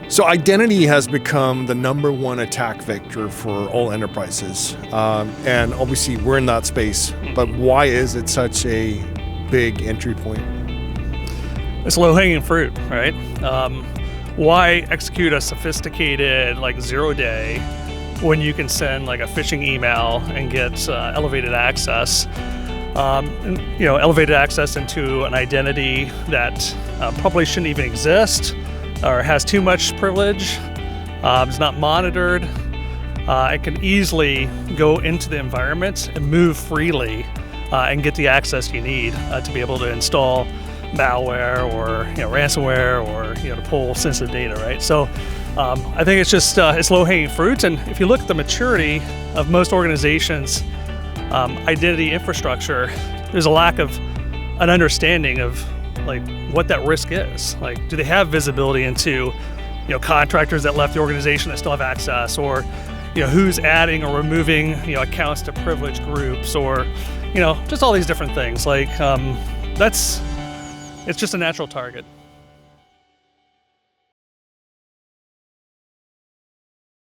So identity has become the number one attack vector for all enterprises. And obviously we're in that space, but why is it such a big entry point? It's low-hanging fruit, right? Why execute a sophisticated like 0-day when you can send like a phishing email and get elevated access? Elevated access into an identity that probably shouldn't even exist or has too much privilege, is not monitored. It can easily go into the environment and move freely and get the access you need to be able to install malware or ransomware or to pull sensitive data, right? So I think it's just it's low-hanging fruit. And if you look at the maturity of most organizations' identity infrastructure, there's a lack of an understanding of like what that risk is. Like, do they have visibility into contractors that left the organization that still have access, or who's adding or removing accounts to privileged groups, or just all these different things. Like it's just a natural target.